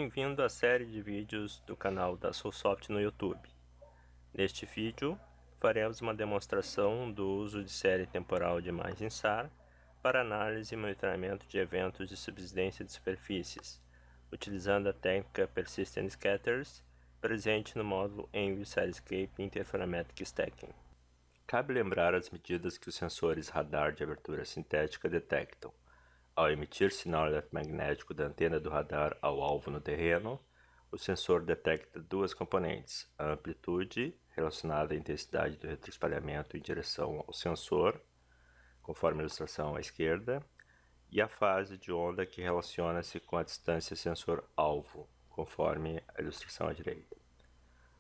Bem-vindo à série de vídeos do canal da Sulsoft no YouTube. Neste vídeo, faremos uma demonstração do uso de série temporal de imagem SAR para análise e monitoramento de eventos de subsidência de superfícies, utilizando a técnica Persistent Scatters, presente no módulo Envy Sarescape Interferometric Stacking. Cabe lembrar as medidas que os sensores radar de abertura sintética detectam. Ao emitir sinal eletromagnético da antena do radar ao alvo no terreno, o sensor detecta duas componentes: a amplitude, relacionada à intensidade do retroespalhamento em direção ao sensor, conforme a ilustração à esquerda, e a fase de onda, que relaciona-se com a distância sensor-alvo, conforme a ilustração à direita.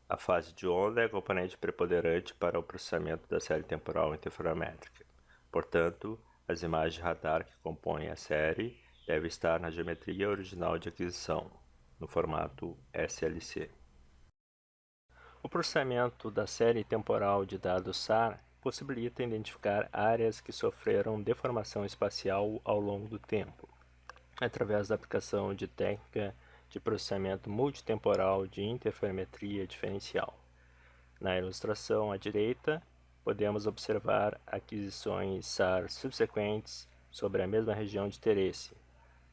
A fase de onda é a componente preponderante para o processamento da série temporal interferométrica. Portanto, as imagens de radar que compõem a série devem estar na geometria original de aquisição, no formato SLC. O processamento da série temporal de dados SAR possibilita identificar áreas que sofreram deformação espacial ao longo do tempo, através da aplicação de técnica de processamento multitemporal de interferometria diferencial. Na ilustração à direita, podemos observar aquisições SAR subsequentes sobre a mesma região de interesse,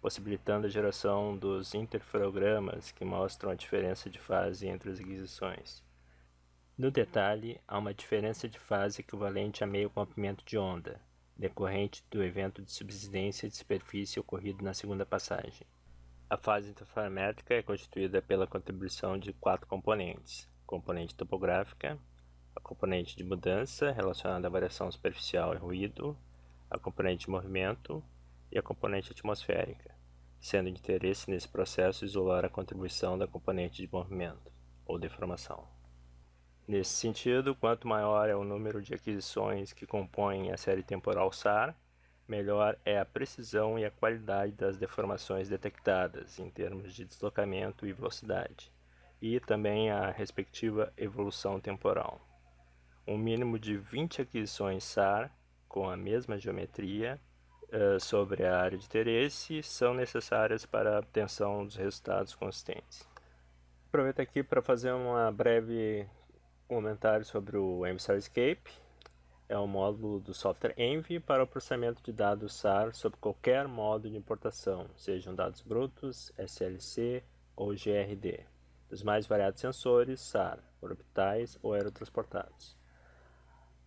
possibilitando a geração dos interferogramas que mostram a diferença de fase entre as aquisições. No detalhe, há uma diferença de fase equivalente a meio comprimento de onda, decorrente do evento de subsidência de superfície ocorrido na segunda passagem. A fase interferométrica é constituída pela contribuição de quatro componentes: componente topográfica, a componente de mudança relacionada à variação superficial e ruído, a componente de movimento e a componente atmosférica, sendo de interesse nesse processo isolar a contribuição da componente de movimento, ou deformação. Nesse sentido, quanto maior é o número de aquisições que compõem a série temporal SAR, melhor é a precisão e a qualidade das deformações detectadas, em termos de deslocamento e velocidade, e também a respectiva evolução temporal. Um mínimo de 20 aquisições SAR com a mesma geometria sobre a área de interesse são necessárias para a obtenção dos resultados consistentes. Aproveito aqui para fazer um breve comentário sobre o Envy Sarescape. É um módulo do software Envy para o processamento de dados SAR sobre qualquer modo de importação, sejam dados brutos, SLC ou GRD, dos mais variados sensores SAR, orbitais ou aerotransportados.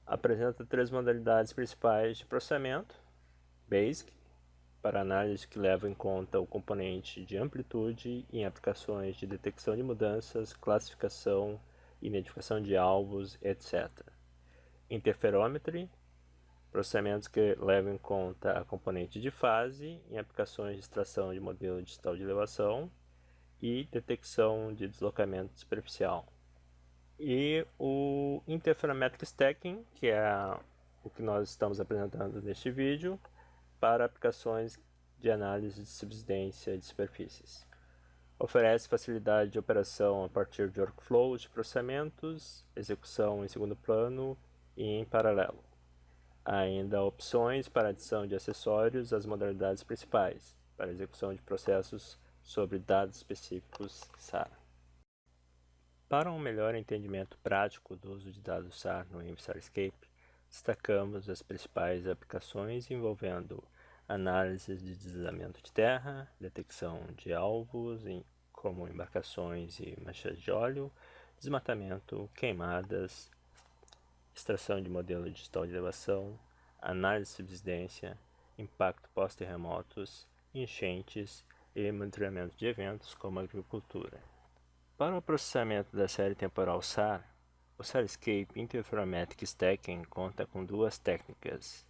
Apresenta três modalidades principais de processamento: Basic, para análise que leva em conta o componente de amplitude em aplicações de detecção de mudanças, classificação, identificação de alvos, etc. Interferometry, processamentos que levam em conta a componente de fase em aplicações de extração de modelo digital de elevação e detecção de deslocamento superficial. E o Interferometric Stacking, que é o que nós estamos apresentando neste vídeo, para aplicações de análise de subsidência de superfícies. Oferece facilidade de operação a partir de workflows de processamentos, execução em segundo plano e em paralelo. Há ainda opções para adição de acessórios às modalidades principais, para execução de processos sobre dados específicos SAR. Para um melhor entendimento prático do uso de dados SAR no Envy Sarescape, destacamos as principais aplicações envolvendo análise de deslizamento de terra, detecção de alvos como embarcações e manchas de óleo, desmatamento, queimadas, extração de modelo digital de elevação, análise de subsidência, impacto pós-terremotos, enchentes e monitoramento de eventos como agricultura. Para o processamento da série temporal SAR, o Sarescape Interferometric Stacking conta com duas técnicas: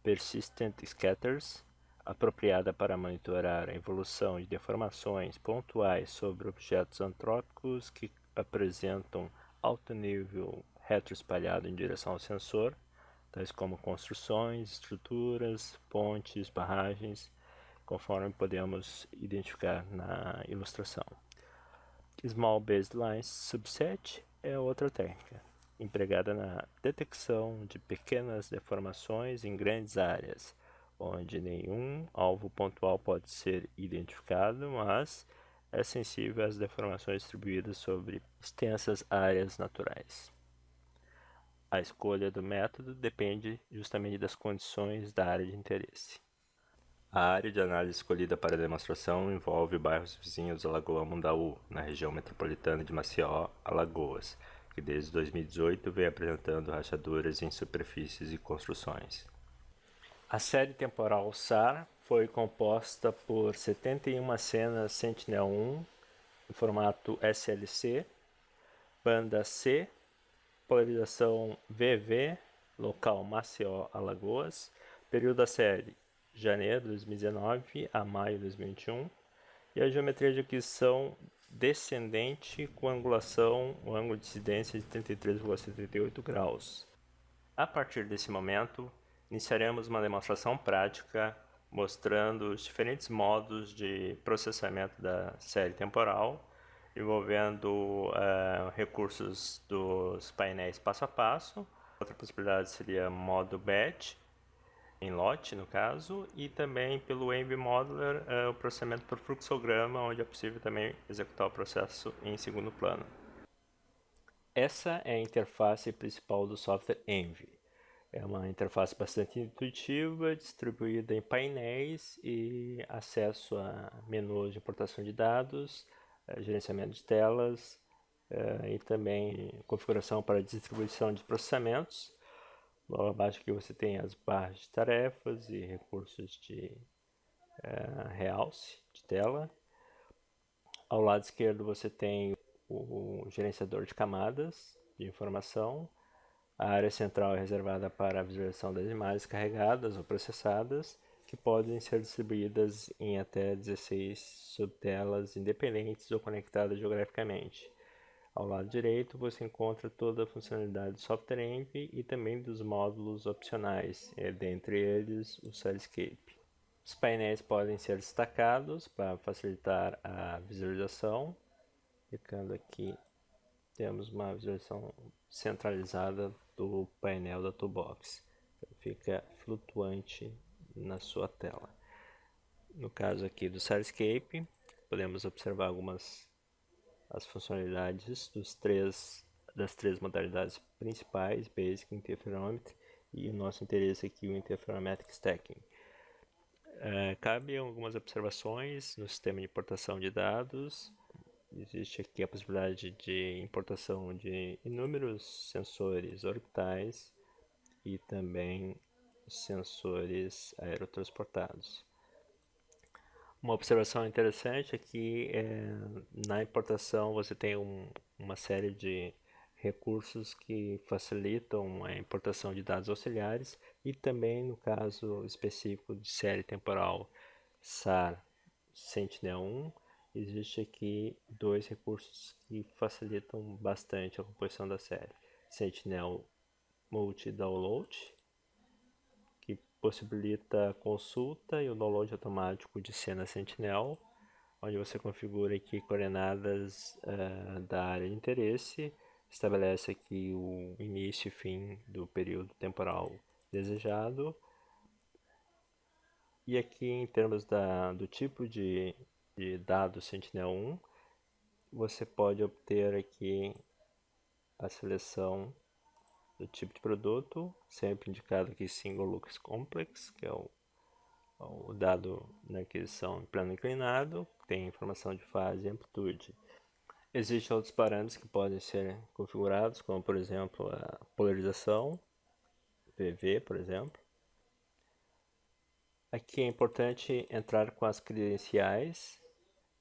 Persistent Scatters, apropriada para monitorar a evolução de deformações pontuais sobre objetos antrópicos que apresentam alto nível retroespalhado em direção ao sensor, tais como construções, estruturas, pontes, barragens, conforme podemos identificar na ilustração. Small Baseline Subset é outra técnica, empregada na detecção de pequenas deformações em grandes áreas, onde nenhum alvo pontual pode ser identificado, mas é sensível às deformações distribuídas sobre extensas áreas naturais. A escolha do método depende justamente das condições da área de interesse. A área de análise escolhida para a demonstração envolve bairros vizinhos à Lagoa Mundaú, na região metropolitana de Maceió, Alagoas, que desde 2018 vem apresentando rachaduras em superfícies e construções. A série temporal SAR foi composta por 71 cenas Sentinel-1 em formato SLC, banda C, polarização VV, local Maceió, Alagoas, período da série janeiro de 2019 a maio de 2021, e a geometria de aquisição descendente com angulação, o ângulo de incidência de 33,78 graus. A partir desse momento, iniciaremos uma demonstração prática mostrando os diferentes modos de processamento da série temporal, envolvendo recursos dos painéis passo a passo. Outra possibilidade seria modo batch, em lote no caso, e também pelo Envy Modeler, o processamento por fluxograma, onde é possível também executar o processo em segundo plano. Essa é a interface principal do software Envy. É uma interface bastante intuitiva, distribuída em painéis e acesso a menus de importação de dados, gerenciamento de telas e também configuração para distribuição de processamentos. Logo abaixo aqui você tem as barras de tarefas e recursos de realce de tela. Ao lado esquerdo você tem o gerenciador de camadas de informação. A área central é reservada para a visualização das imagens carregadas ou processadas, que podem ser distribuídas em até 16 subtelas independentes ou conectadas geograficamente. Ao lado direito você encontra toda a funcionalidade do software Envy e também dos módulos opcionais, dentre eles o Cellscape. Os painéis podem ser destacados para facilitar a visualização. Clicando aqui, temos uma visualização centralizada do painel da Toolbox. Fica flutuante na sua tela. No caso aqui do Cellscape, podemos observar algumas as funcionalidades das três modalidades principais, Basic, Interferometry e o nosso interesse aqui, o Interferometric Stacking. Cabe algumas observações no sistema de importação de dados. Existe aqui a possibilidade de importação de inúmeros sensores orbitais e também sensores aerotransportados. Uma observação interessante é que na importação você tem uma série de recursos que facilitam a importação de dados auxiliares e também no caso específico de série temporal SAR Sentinel-1, existe aqui dois recursos que facilitam bastante a composição da série. Sentinel Multi-Download, que possibilita a consulta e o download automático de cena Sentinel, onde você configura aqui coordenadas da área de interesse, estabelece aqui o início e fim do período temporal desejado, e aqui em termos do tipo de dado Sentinel-1, você pode obter aqui a seleção do tipo de produto, sempre indicado aqui Single Lux Complex, que é o dado na aquisição em plano inclinado, tem informação de fase e amplitude. Existem outros parâmetros que podem ser configurados, como por exemplo a polarização, PV, por exemplo. Aqui é importante entrar com as credenciais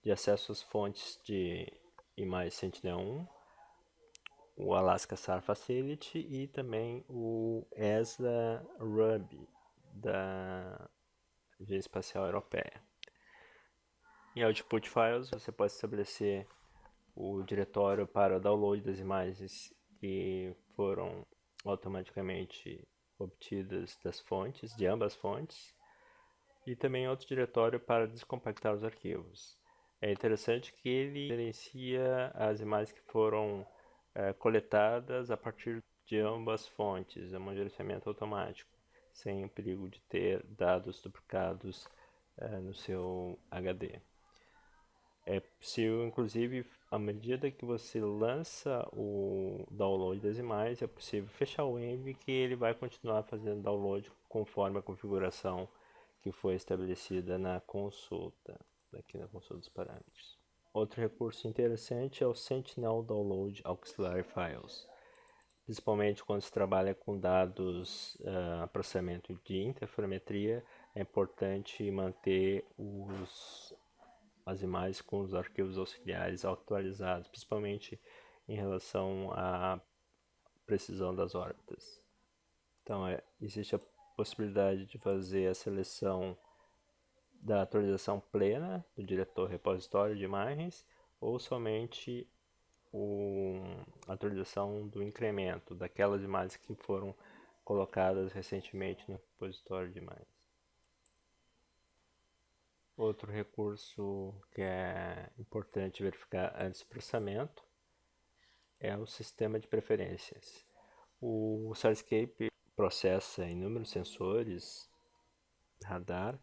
de acesso às fontes de imagem Sentinel-1, o Alaska SAR Facility e também o ESA RUB da Agência Espacial Europeia. Em Output Files você pode estabelecer o diretório para o download das imagens que foram automaticamente obtidas das fontes, de ambas fontes, e também outro diretório para descompactar os arquivos. É interessante que ele gerencia as imagens que foram coletadas a partir de ambas fontes, é um gerenciamento automático, sem o perigo de ter dados duplicados no seu HD. É possível, inclusive, à medida que você lança o download das imagens, é possível fechar o env que ele vai continuar fazendo download conforme a configuração que foi estabelecida na consulta, aqui na consulta dos parâmetros. Outro recurso interessante é o Sentinel Download Auxiliary Files, principalmente quando se trabalha com dados, processamento de interferometria, é importante manter as imagens com os arquivos auxiliares atualizados, principalmente em relação à precisão das órbitas. Então, existe a possibilidade de fazer a seleção da atualização plena do diretor repositório de imagens ou somente a atualização do incremento daquelas imagens que foram colocadas recentemente no repositório de imagens. Outro recurso que é importante verificar antes do processamento é o sistema de preferências. O Cyruscape processa inúmeros sensores radar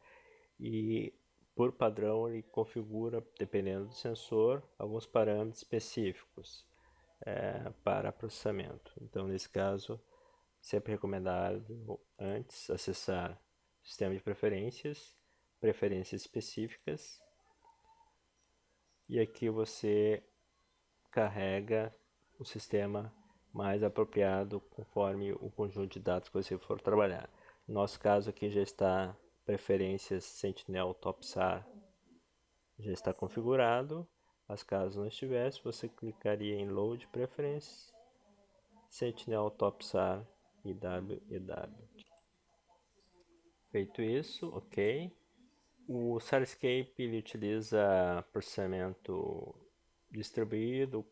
e, por padrão, ele configura, dependendo do sensor, alguns parâmetros específicos para processamento. Então, nesse caso, sempre recomendado antes acessar o sistema de preferências, preferências específicas, e aqui você carrega o sistema mais apropriado conforme o conjunto de dados que você for trabalhar. No nosso caso aqui já está preferências Sentinel Topsar, já está configurado, mas caso não estivesse, você clicaria em Load Preferences, Sentinel Topsar EW. Feito isso, ok. O Cyruscape ele utiliza processamento distribuído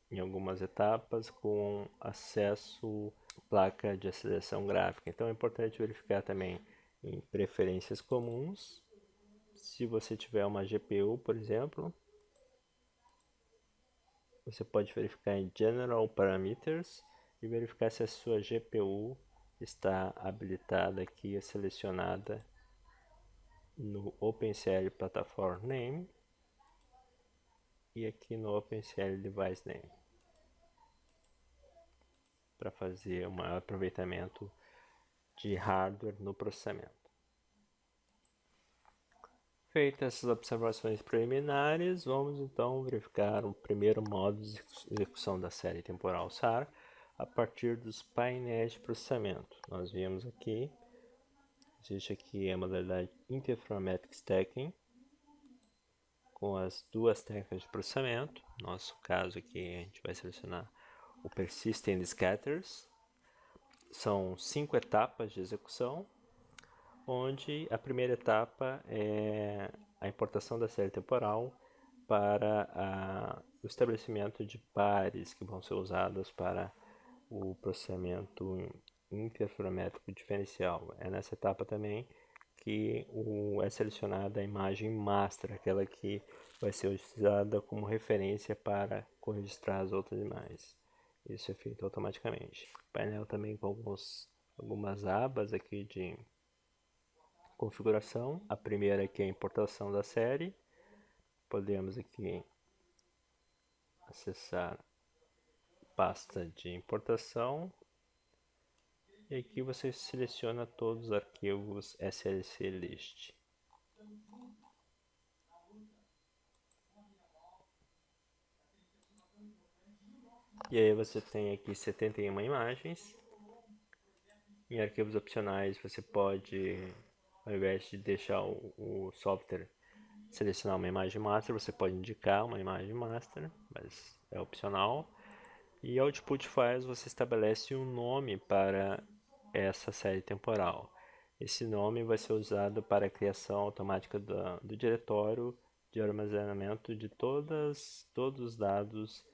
em algumas etapas com acesso à placa de aceleração gráfica. Então é importante verificar também em preferências comuns. Se você tiver uma GPU, por exemplo, você pode verificar em General Parameters e verificar se a sua GPU está habilitada aqui, selecionada no OpenCL Platform Name e aqui no OpenCL Device Name, para fazer um maior aproveitamento de hardware no processamento. Feitas essas observações preliminares, vamos então verificar o primeiro modo de execução da série temporal SAR a partir dos painéis de processamento. Nós vimos aqui, existe aqui a modalidade Interferometric Stacking, com as duas técnicas de processamento. No nosso caso aqui a gente vai selecionar o Persist and Scatters. São 5 etapas de execução, onde a primeira etapa é a importação da série temporal para o estabelecimento de pares que vão ser usadas para o processamento interferométrico diferencial. É nessa etapa também que é selecionada a imagem master, aquela que vai ser utilizada como referência para registrar as outras imagens. Isso é feito automaticamente. O painel também com algumas abas aqui de configuração. A primeira aqui é a importação da série. Podemos aqui acessar pasta de importação. E aqui você seleciona todos os arquivos SLC List. E aí você tem aqui 71 imagens. Em arquivos opcionais você pode, ao invés de deixar o software selecionar uma imagem master, você pode indicar uma imagem master, mas é opcional. E Output Files você estabelece um nome para essa série temporal. Esse nome vai ser usado para a criação automática do diretório de armazenamento de todos os dados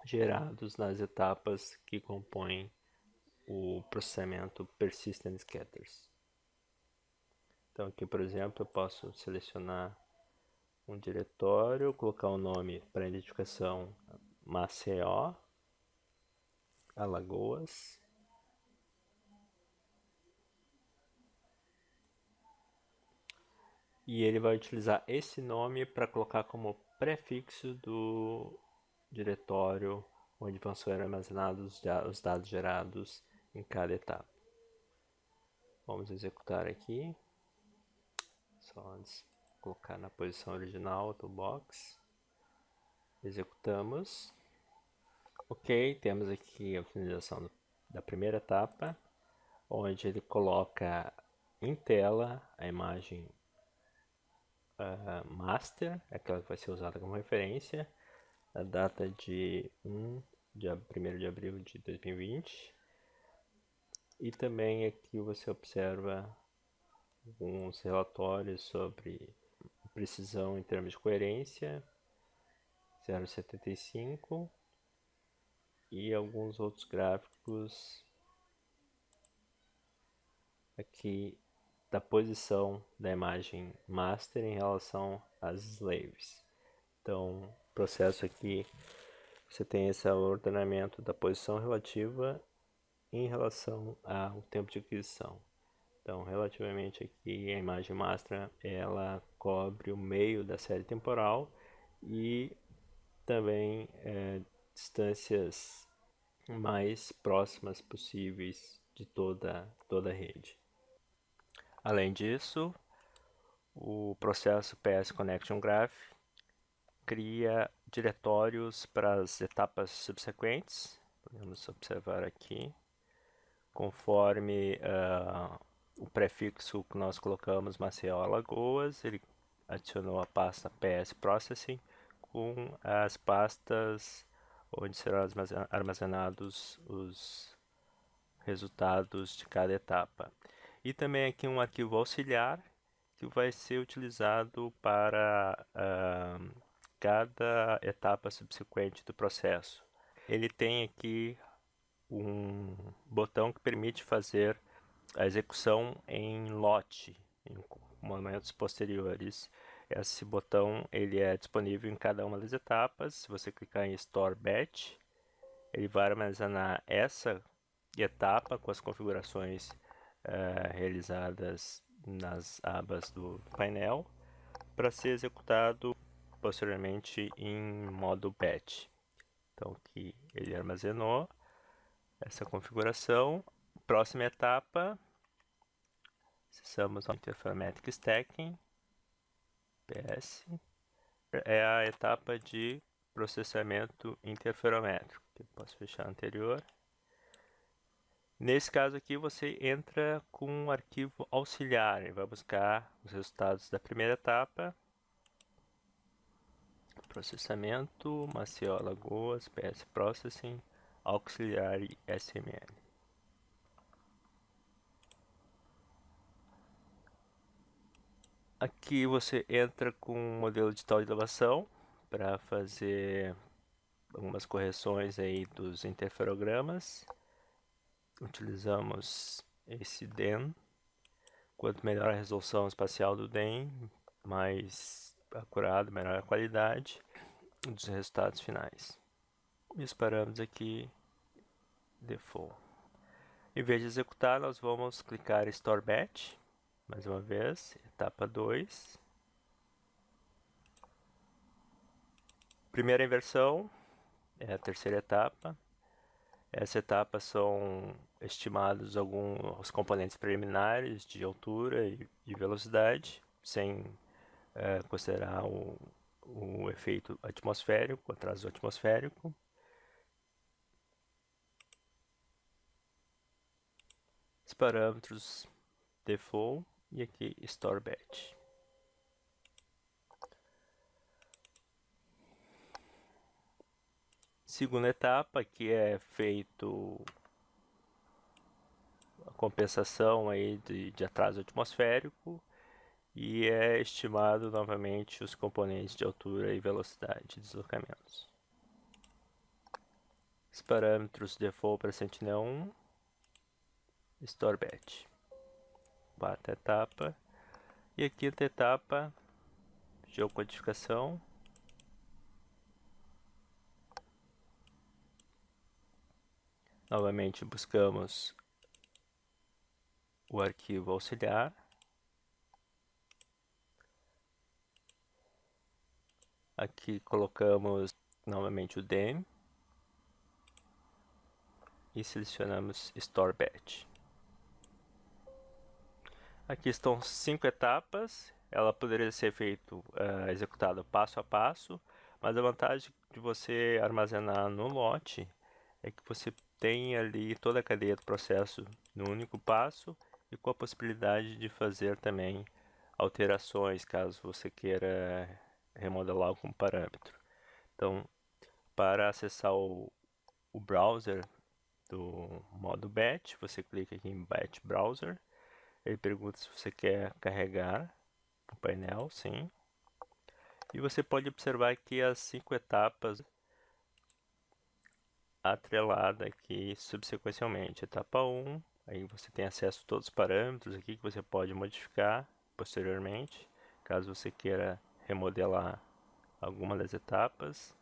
gerados nas etapas que compõem o processamento Persistent Scatters. Então aqui, por exemplo, eu posso selecionar um diretório, colocar o nome para identificação Maceió, Alagoas, e ele vai utilizar esse nome para colocar como prefixo do diretório onde vão ser armazenados os dados gerados em cada etapa. Vamos executar aqui, só antes colocar na posição original do box. Executamos. Ok, temos aqui a finalização da primeira etapa, onde ele coloca em tela a imagem master, aquela que vai ser usada como referência, a data de 1 de abril de 2020. E também aqui você observa alguns relatórios sobre precisão em termos de coerência, 0,75, e alguns outros gráficos aqui da posição da imagem master em relação às slaves. Então, o processo aqui, você tem esse ordenamento da posição relativa em relação ao tempo de aquisição. Então, relativamente aqui, a imagem master, ela cobre o meio da série temporal e também distâncias mais próximas possíveis de toda a rede. Além disso, o processo PS Connection Graph cria diretórios para as etapas subsequentes. Podemos observar aqui, conforme o prefixo que nós colocamos, Maceió Alagoas, ele adicionou a pasta PS Processing com as pastas onde serão armazenados os resultados de cada etapa. E também aqui um arquivo auxiliar que vai ser utilizado para cada etapa subsequente do processo. Ele tem aqui um botão que permite fazer a execução em lote, em momentos posteriores. Esse botão ele é disponível em cada uma das etapas. Se você clicar em Store Batch, ele vai armazenar essa etapa com as configurações realizadas nas abas do painel para ser executado posteriormente em modo batch. Então aqui ele armazenou essa configuração. Próxima etapa, acessamos ao Interferometric Stacking, PS, é a etapa de processamento interferométrico. Posso fechar a anterior. Nesse caso aqui você entra com um arquivo auxiliar e vai buscar os resultados da primeira etapa. Processamento, Maceió Alagoas, PS Processing, auxiliar e SML. Aqui você entra com um modelo digital de elevação para fazer algumas correções aí dos interferogramas. Utilizamos esse DEN. Quanto melhor a resolução espacial do DEN, mais acurado, melhor a qualidade dos resultados finais. E os parâmetros aqui, default. Em vez de executar, nós vamos clicar em Store Batch, mais uma vez, etapa 2. Primeira inversão é a terceira etapa. Essa etapa são estimados alguns componentes preliminares de altura e de velocidade, sem considerar o efeito atmosférico, atraso atmosférico. Os parâmetros default e aqui Store Batch. Segunda etapa, que é feito a compensação aí de atraso atmosférico e é estimado novamente os componentes de altura e velocidade de deslocamentos. Os parâmetros default para Sentinel-1, Store Batch. Quarta etapa. E a quinta etapa, geocodificação. Novamente buscamos o arquivo auxiliar. Aqui colocamos novamente o DEM e selecionamos Store Batch. Aqui estão 5 etapas. Ela poderia ser executada passo a passo, mas a vantagem de você armazenar no lote é que você tem ali toda a cadeia do processo no único passo e com a possibilidade de fazer também alterações caso você queira remodelar algum parâmetro. Então, para acessar o browser do modo Batch, você clica aqui em Batch Browser. Ele pergunta se você quer carregar o painel, sim. E você pode observar aqui as 5 etapas atreladas aqui subsequencialmente. Etapa 1, aí você tem acesso a todos os parâmetros aqui que você pode modificar posteriormente, caso você queira remodelar alguma das etapas.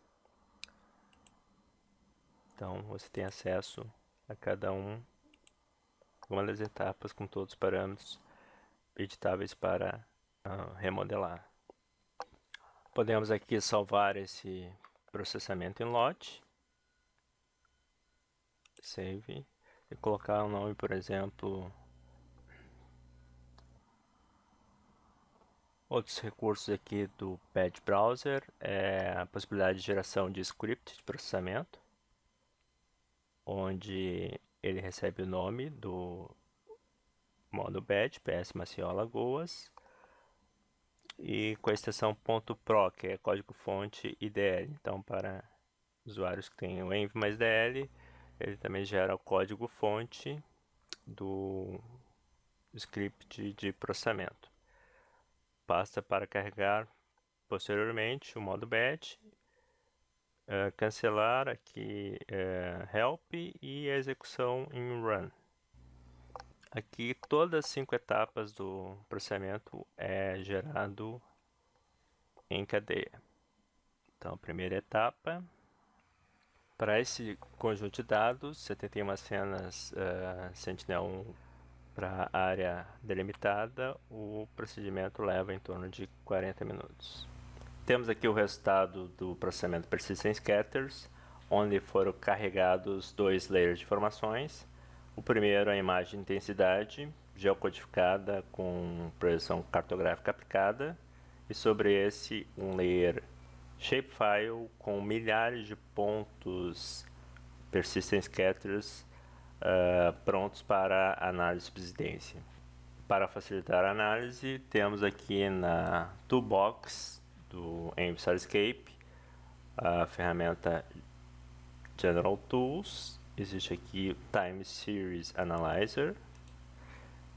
Então você tem acesso a cada uma das etapas com todos os parâmetros editáveis para remodelar. Podemos aqui salvar esse processamento em lote, save, e colocar um nome, por exemplo. Outros recursos aqui do Batch Browser é a possibilidade de geração de script de processamento, onde ele recebe o nome do modo Batch, PS Maceió Alagoas, e com a extensão .pro, que é código-fonte IDL. Então, para usuários que têm o env mais DL, ele também gera o código-fonte do script de processamento. Basta para carregar posteriormente o modo batch, cancelar aqui help e a execução em run. Aqui todas as 5 etapas do processamento é gerado em cadeia. Então a primeira etapa, para esse conjunto de dados, 71 cenas Sentinel-1 para a área delimitada, o procedimento leva em torno de 40 minutos. Temos aqui o resultado do processamento Persistent Scatters, onde foram carregados 2 layers de informações. O primeiro é a imagem de intensidade, geocodificada com projeção cartográfica aplicada, e sobre esse um layer shapefile com milhares de pontos Persistent Scatters prontos para análise de subsidência. Para facilitar a análise, temos aqui na toolbox do EnvStarscape a ferramenta General Tools. Existe aqui o Time Series Analyzer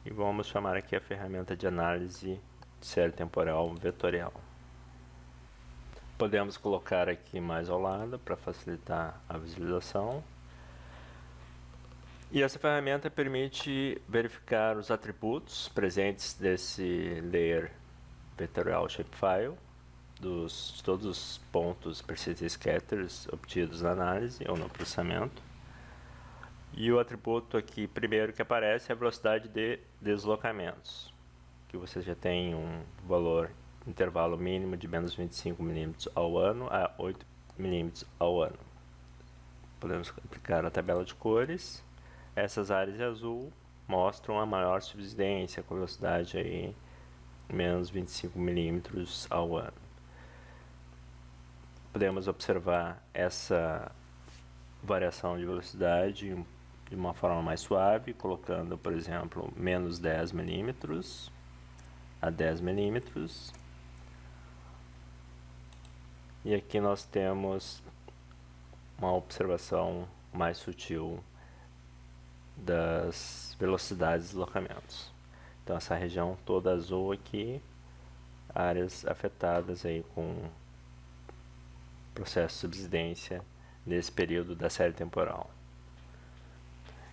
e vamos chamar aqui a ferramenta de análise de série temporal vetorial. Podemos colocar aqui mais ao lado para facilitar a visualização. E essa ferramenta permite verificar os atributos presentes desse layer vetorial shapefile, de todos os pontos persistent scatters obtidos na análise ou no processamento. E o atributo aqui primeiro que aparece é a velocidade de deslocamentos, que você já tem um valor intervalo mínimo de menos 25 mm ao ano a 8 mm ao ano. Podemos aplicar a tabela de cores. Essas áreas em azul mostram a maior subsidência com velocidade aí menos 25 mm ao ano. Podemos observar essa variação de velocidade de uma forma mais suave, colocando, por exemplo, menos 10 mm a 10 mm. E aqui nós temos uma observação mais sutil das velocidades de deslocamentos. Então essa região toda azul aqui, áreas afetadas aí com processo de subsidência nesse período da série temporal.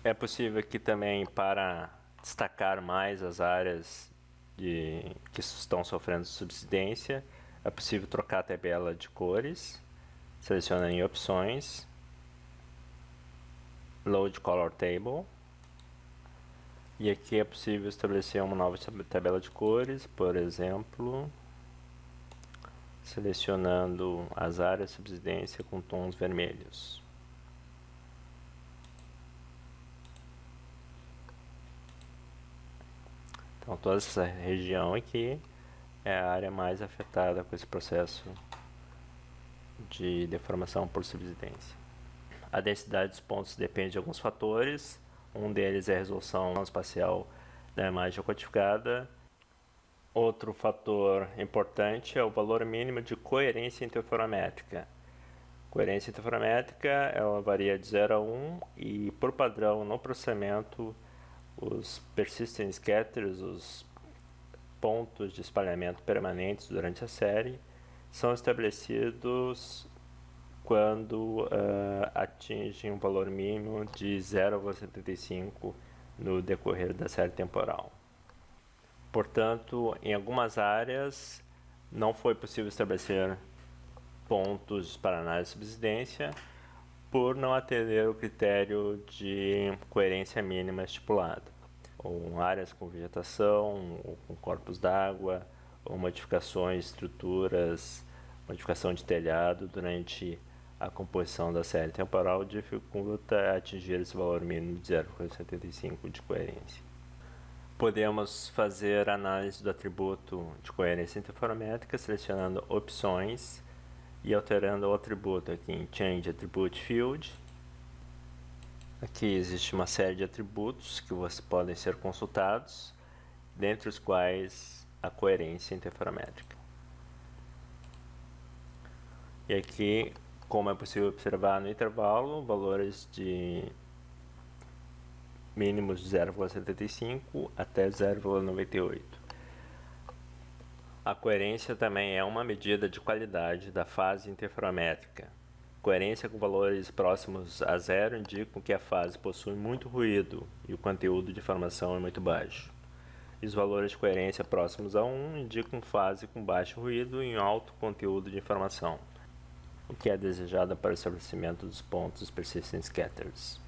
É possível aqui também, para destacar mais as áreas que estão sofrendo subsidência, é possível trocar a tabela de cores. Seleciona em opções, Load Color Table, e aqui é possível estabelecer uma nova tabela de cores, por exemplo, selecionando as áreas de subsidência com tons vermelhos. Então toda essa região aqui é a área mais afetada com esse processo de deformação por subsidência. A densidade dos pontos depende de alguns fatores. Um deles é a resolução espacial da imagem codificada. Outro fator importante é o valor mínimo de coerência interferométrica. Coerência interferométrica ela varia de 0 a 1 e, por padrão, no processamento, os persistent scatters, os pontos de espalhamento permanentes durante a série, são estabelecidos quando atingem um valor mínimo de 0,75 no decorrer da série temporal. Portanto, em algumas áreas não foi possível estabelecer pontos para análise de subsidência por não atender o critério de coerência mínima estipulado, ou áreas com vegetação, ou com corpos d'água, ou modificações de estruturas, modificação de telhado durante a composição da série temporal dificulta atingir esse valor mínimo de 0,75 de coerência. Podemos fazer análise do atributo de coerência interferométrica selecionando opções e alterando o atributo aqui em Change Attribute Field. Aqui existe uma série de atributos que podem ser consultados, dentre os quais a coerência interferométrica. E aqui, como é possível observar no intervalo, valores de mínimos de 0,75 até 0,98. A coerência também é uma medida de qualidade da fase interferométrica. Coerência com valores próximos a zero indicam que a fase possui muito ruído e o conteúdo de informação é muito baixo. E os valores de coerência próximos a 1 indicam fase com baixo ruído e um alto conteúdo de informação, o que é desejado para o estabelecimento dos pontos persistent scatters.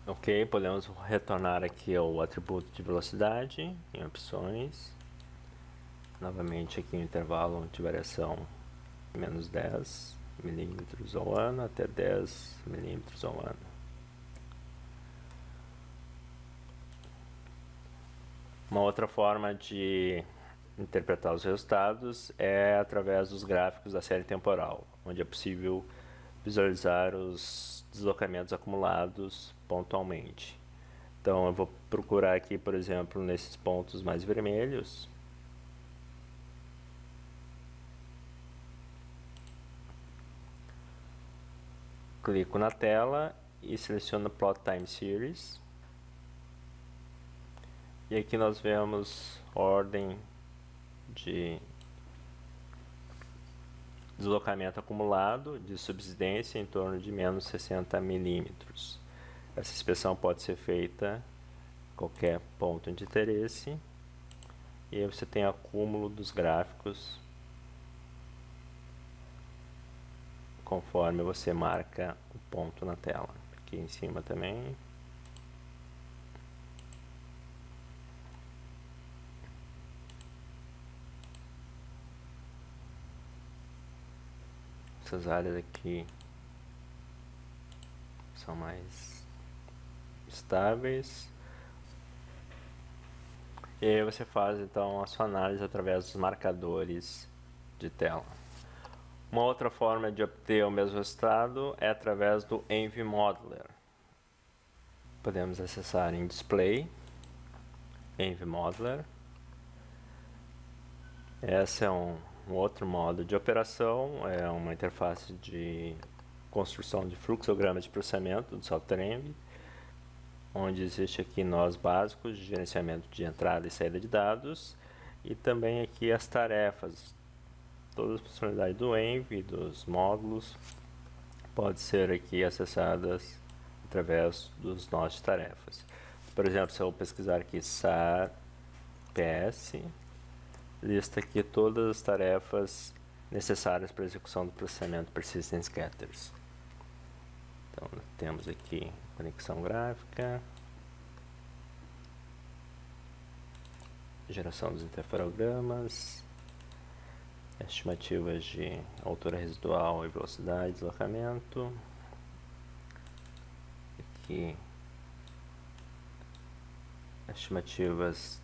Ok, podemos retornar aqui ao atributo de velocidade em opções. Novamente aqui no intervalo de variação menos 10 milímetros ao ano até 10 milímetros ao ano. Uma outra forma de interpretar os resultados é através dos gráficos da série temporal, onde é possível visualizar os deslocamentos acumulados pontualmente. Então eu vou procurar aqui, por exemplo, nesses pontos mais vermelhos. Clico na tela e seleciono Plot Time Series. E aqui nós vemos ordem de deslocamento acumulado de subsidência em torno de menos 60 milímetros. Essa inspeção pode ser feita em qualquer ponto de interesse. E aí você tem acúmulo dos gráficos conforme você marca o ponto na tela. Aqui em cima também. Essas áreas aqui são mais estáveis. E aí você faz então a sua análise através dos marcadores de tela. Uma outra forma de obter o mesmo resultado é através do Env Modeler. Podemos acessar em Display, Env Modeler. Esse é um outro modo de operação, é uma interface de construção de fluxograma de processamento do software Env, onde existe aqui nós básicos de gerenciamento de entrada e saída de dados, e também aqui as tarefas. Todas as funcionalidades do Env, dos módulos, podem ser aqui acessadas através dos nós de tarefas. Por exemplo, se eu pesquisar aqui SAR PS, lista aqui todas as tarefas necessárias para a execução do processamento persistent scatters. Então, temos aqui conexão gráfica, geração dos interferogramas, estimativas de altura residual e velocidade de deslocamento. Aqui, estimativas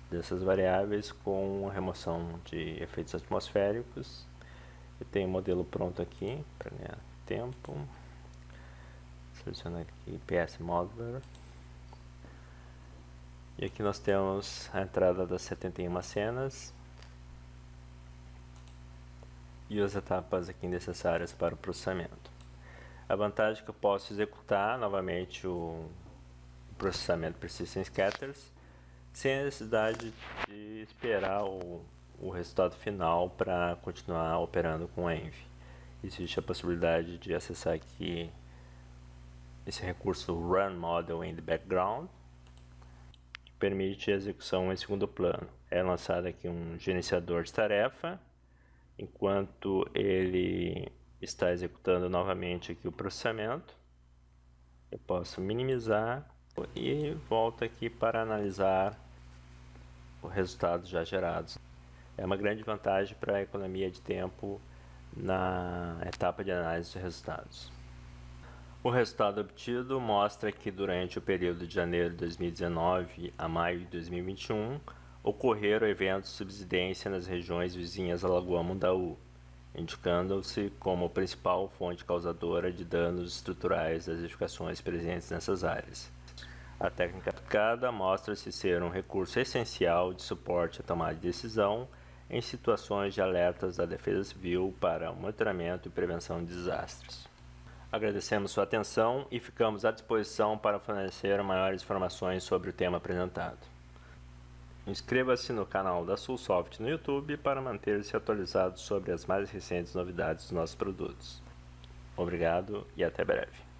dessas variáveis com a remoção de efeitos atmosféricos. Eu tenho o modelo pronto aqui para ganhar tempo. Selecionar aqui PS Modeler. E aqui nós temos a entrada das 71 cenas e as etapas aqui necessárias para o processamento. A vantagem é que eu posso executar novamente o processamento Persistent Scatters sem a necessidade de esperar o resultado final para continuar operando com Env. Existe a possibilidade de acessar aqui esse recurso Run Model in the Background, que permite a execução em segundo plano. É lançado aqui um gerenciador de tarefa, enquanto ele está executando novamente aqui o processamento. Eu posso minimizar e volto aqui para analisar os resultados já gerados. É uma grande vantagem para a economia de tempo na etapa de análise de resultados. O resultado obtido mostra que durante o período de janeiro de 2019 a maio de 2021 ocorreram eventos de subsidência nas regiões vizinhas à Lagoa Mundaú, indicando-se como principal fonte causadora de danos estruturais das edificações presentes nessas áreas. A técnica aplicada mostra-se ser um recurso essencial de suporte à tomada de decisão em situações de alertas da Defesa Civil para o monitoramento e prevenção de desastres. Agradecemos sua atenção e ficamos à disposição para fornecer maiores informações sobre o tema apresentado. Inscreva-se no canal da Sulsoft no YouTube para manter-se atualizado sobre as mais recentes novidades dos nossos produtos. Obrigado e até breve.